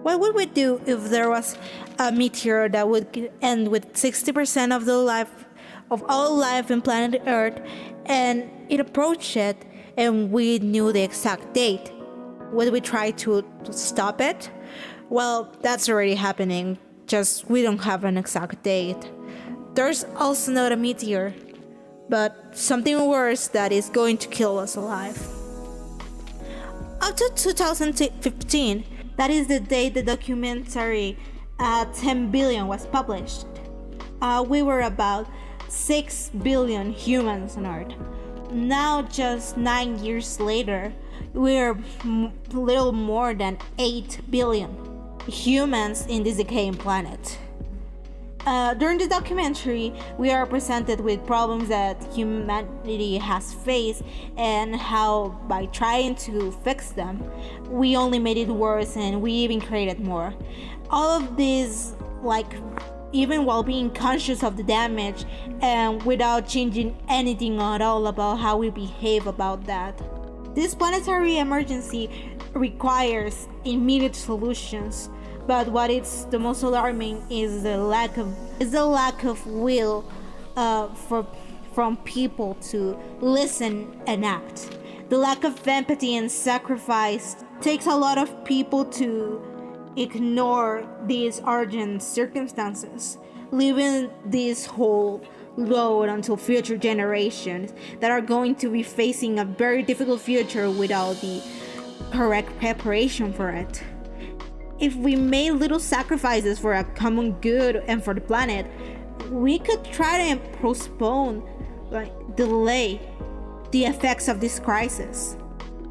What would we do if there was a meteor that would end with 60% of all life in planet Earth, and it approached it and we knew the exact date? Would we try to stop it? Well, that's already happening, just we don't have an exact date. There's also not a meteor, but something worse that is going to kill us alive. Up to 2015, that is the date the documentary 10 billion was published. We were about 6 billion humans on Earth. Now, just 9 years later, we're a little more than 8 billion humans in this decaying planet. During the documentary, we are presented with problems that humanity has faced and how by trying to fix them, we only made it worse and we even created more. All of this, even while being conscious of the damage and without changing anything at all about how we behave about that. This planetary emergency requires immediate solutions. But what is the most alarming is the lack of will from people to listen and act. The lack of empathy and sacrifice takes a lot of people to ignore these urgent circumstances, leaving this whole load until future generations that are going to be facing a very difficult future without the correct preparation for it. If we made little sacrifices for a common good and for the planet, we could try to postpone, delay the effects of this crisis.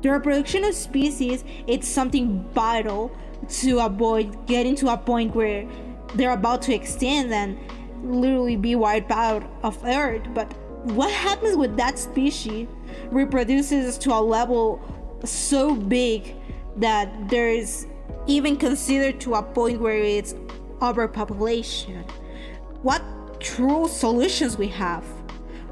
The reproduction of species is something vital to avoid getting to a point where they're about to extinct and literally be wiped out of Earth. But what happens with that species reproduces to a level so big that there is even considered to a point where it's overpopulation? What true solutions we have?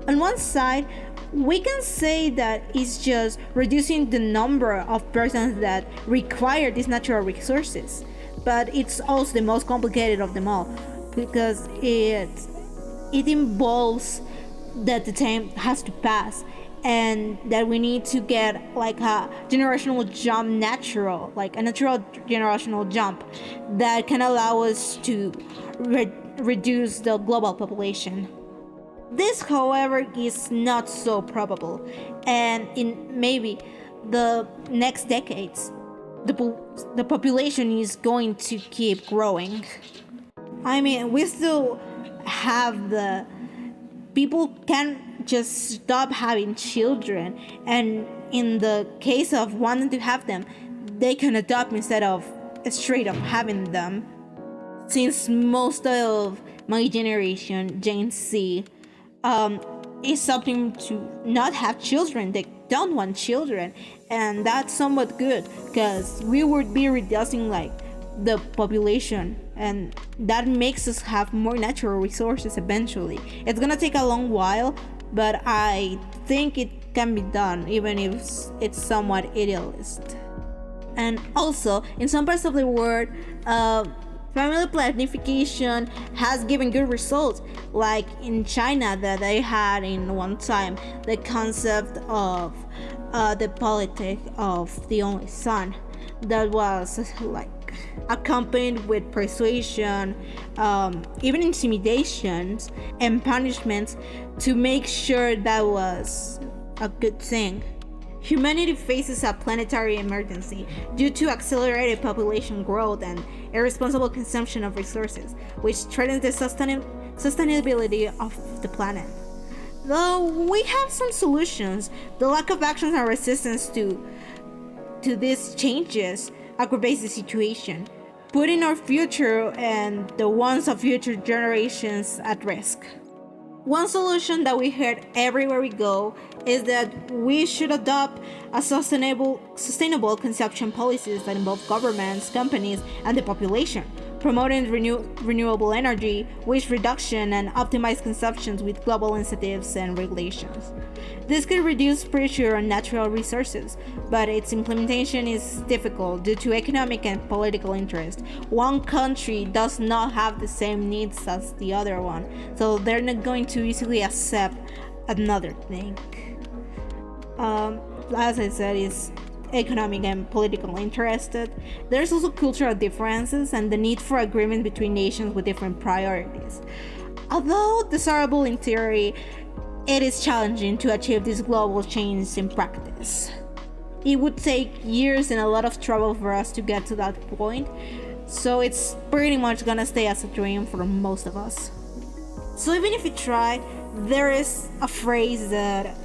On one side, we can say that it's just reducing the number of persons that require these natural resources, but it's also the most complicated of them all because it involves that the time has to pass and that we need to get a generational jump, a natural generational jump that can allow us to reduce the global population. This, however, is not so probable, and in maybe the next decades, the population is going to keep growing. I mean, we still have the people can just stop having children, and in the case of wanting to have them, they can adopt instead of straight up having them. Since most of my generation, Gen Z, is something to not have children. They don't want children, and that's somewhat good because we would be reducing the population, and that makes us have more natural resources eventually. It's gonna take a long while, but I think it can be done, even if it's somewhat idealist. And also, in some parts of the world, family planification has given good results, like in China that they had in one time the concept of the politic of the only son that was accompanied with persuasion, even intimidations and punishments to make sure that was a good thing. Humanity faces a planetary emergency due to accelerated population growth and irresponsible consumption of resources, which threatens the sustainability of the planet. Though we have some solutions, the lack of actions and resistance to these changes aggravates the situation, putting our future and the ones of future generations at risk. One solution that we heard everywhere we go is that we should adopt a sustainable consumption policies that involve governments, companies, and the population. promoting renewable energy, waste reduction, and optimized consumptions with global incentives and regulations. This could reduce pressure on natural resources, but its implementation is difficult due to economic and political interest. One country does not have the same needs as the other one, so they're not going to easily accept another thing. As I said, it's economic and political interested. There's also cultural differences and the need for agreement between nations with different priorities. Although desirable in theory, it is challenging to achieve this global change in practice. It would take years and a lot of trouble for us to get to that point, so it's pretty much gonna stay as a dream for most of us. So even if we try, there is a phrase that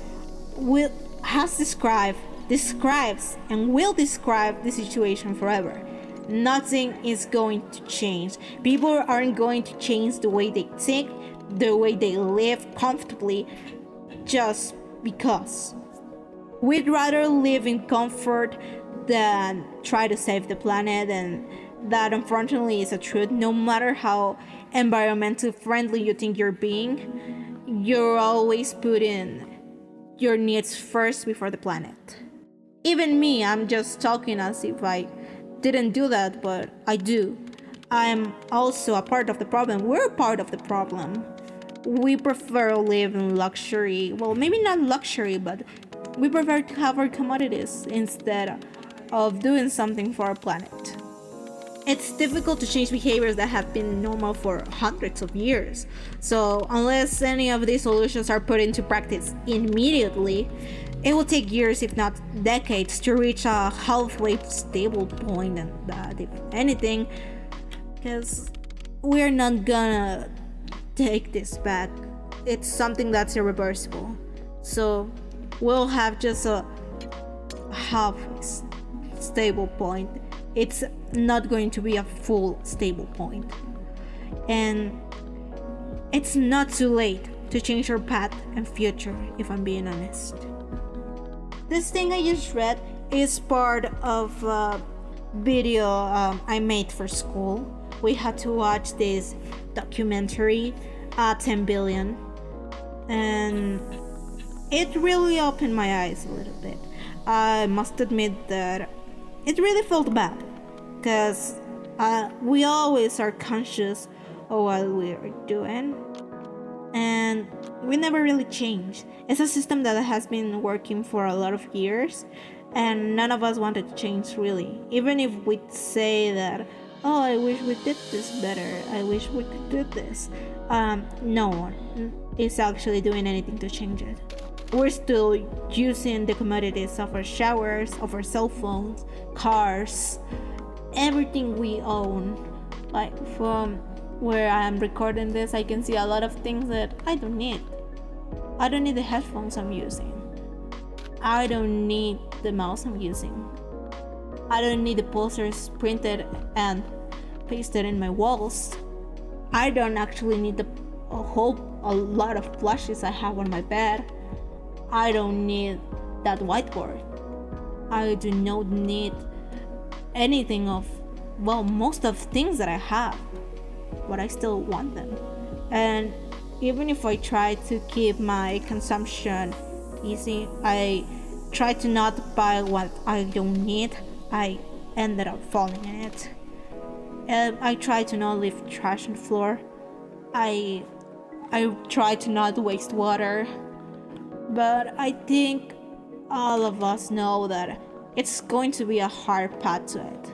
describes and will describe the situation forever. Nothing is going to change. People aren't going to change the way they think, the way they live comfortably, just because. We'd rather live in comfort than try to save the planet, and that unfortunately is a truth. No matter how environmentally friendly you think you're being, you're always putting your needs first before the planet. Even me, I'm just talking as if I didn't do that, but I do. I'm also a part of the problem. We're part of the problem. We prefer to live in luxury. Well, maybe not luxury, but we prefer to have our commodities instead of doing something for our planet. It's difficult to change behaviors that have been normal for hundreds of years. So unless any of these solutions are put into practice immediately, it will take years, if not decades, to reach a halfway stable point, and that, if anything, because we're not gonna take this back. It's something that's irreversible. So we'll have just a half stable point. It's not going to be a full stable point. And it's not too late to change your path and future, if I'm being honest. This thing I just read is part of a video I made for school. We had to watch this documentary, 10 billion, and it really opened my eyes a little bit. I must admit that it really felt bad, because we always are conscious of what we are doing, and we never really change. It's a system that has been working for a lot of years, and none of us wanted to change really. Even if we say that, oh, I wish we did this better, I wish we could do this, no one is actually doing anything to change it. We're still using the commodities of our showers, of our cell phones, cars, everything we own. Like from where I am recording this, I can see a lot of things that I don't need. I don't need the headphones I'm using. I don't need the mouse I'm using. I don't need the posters printed and pasted in my walls. I don't actually need a lot of plushies I have on my bed. I don't need that whiteboard. I do not need anything of, well, most of things that I have, but I still want them. And even if I try to keep my consumption easy, I try to not buy what I don't need, I ended up falling in it. And I try to not leave trash on the floor. I try to not waste water. But I think all of us know that it's going to be a hard path to it.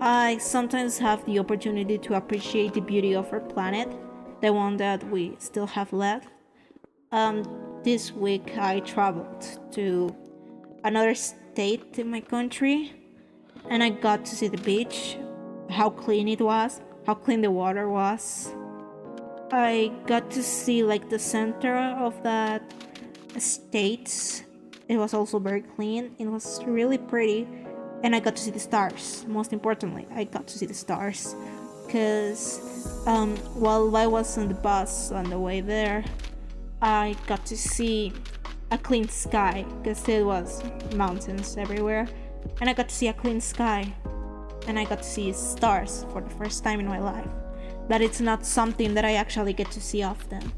I sometimes have the opportunity to appreciate the beauty of our planet, the one that we still have left. This week I traveled to another state in my country, and I got to see the beach, how clean it was, how clean the water was. I got to see like the center of that state. It was also very clean. It was really pretty, and I got to see the stars. Most importantly, I got to see the stars, because while I was on the bus on the way there, I got to see a clean sky, because there was mountains everywhere, and I got to see a clean sky. and I got to see stars for the first time in my life. That it's not something that I actually get to see often,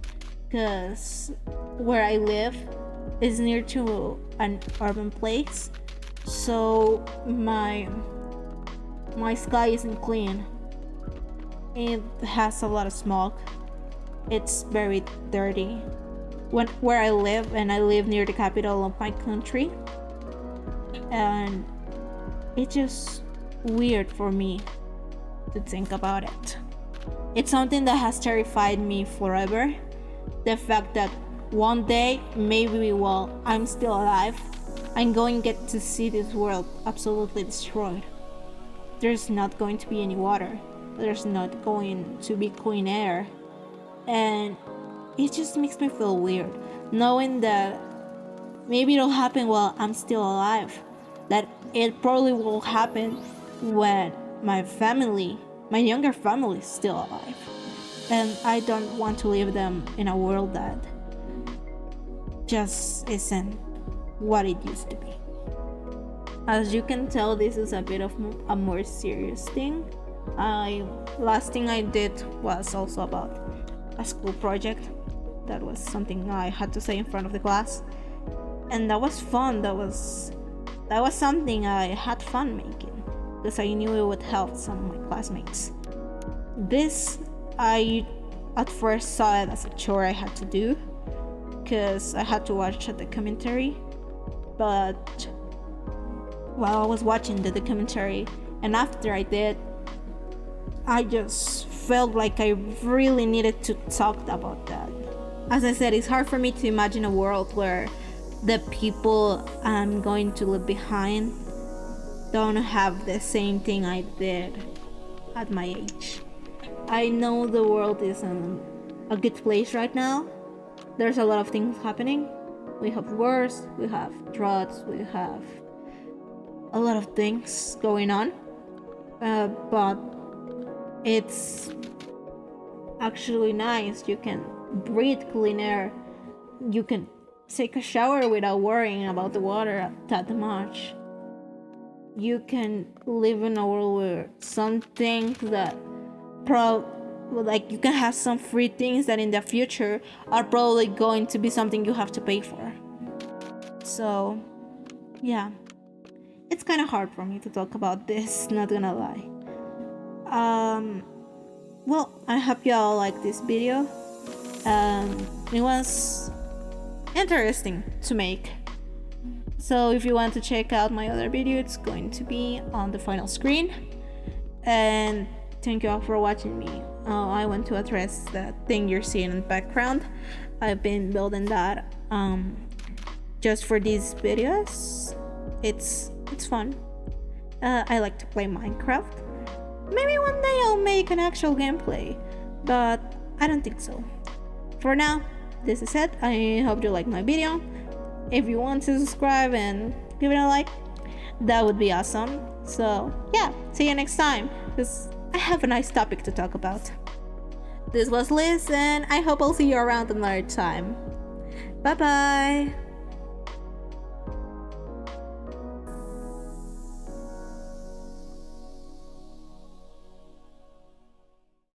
because where I live is near to an urban place, so my sky isn't clean. It has a lot of smog. It's very dirty. Where I live, and I live near the capital of my country, and it's just weird for me to think about it. It's something that has terrified me forever. The fact that one day, maybe while I'm still alive, I'm going to get to see this world absolutely destroyed. There's not going to be any water. There's not going to be clean air. And it just makes me feel weird, knowing that maybe it'll happen while I'm still alive. That it probably will happen when my younger family is still alive. And I don't want to leave them in a world that just isn't what it used to be. As you can tell, this is a bit of a more serious thing. Last thing I did was also about a school project. That was something I had to say in front of the class, and that was fun. That was something I had fun making, because I knew it would help some of my classmates. This, I at first saw it as a chore I had to do, because I had to watch the documentary. But while I was watching the documentary, and after I did, I just felt like I really needed to talk about that. As I said, it's hard for me to imagine a world where the people I'm going to leave behind don't have the same thing I did at my age. I know the world isn't a good place right now. There's a lot of things happening. We have wars, we have droughts, we have a lot of things going on. But it's actually nice. You can breathe clean air. You can take a shower without worrying about the water that much. You can live in a world where some things that you can have some free things that in the future are probably going to be something you have to pay for. So yeah, it's kind of hard for me to talk about this, not gonna lie. Well, I hope y'all like this video. It was interesting to make. So if you want to check out my other video, it's going to be on the final screen. And thank you all for watching me. I want to address the thing you're seeing in the background. I've been building that just for these videos. It's fun. I like to play Minecraft. Maybe one day I'll make an actual gameplay, but I don't think so. For now, this is it. I hope you like my video. If you want to subscribe and give it a like, that would be awesome. So yeah, see you next time, because I have a nice topic to talk about. This was Lyss, and I hope I'll see you around another time. Bye bye.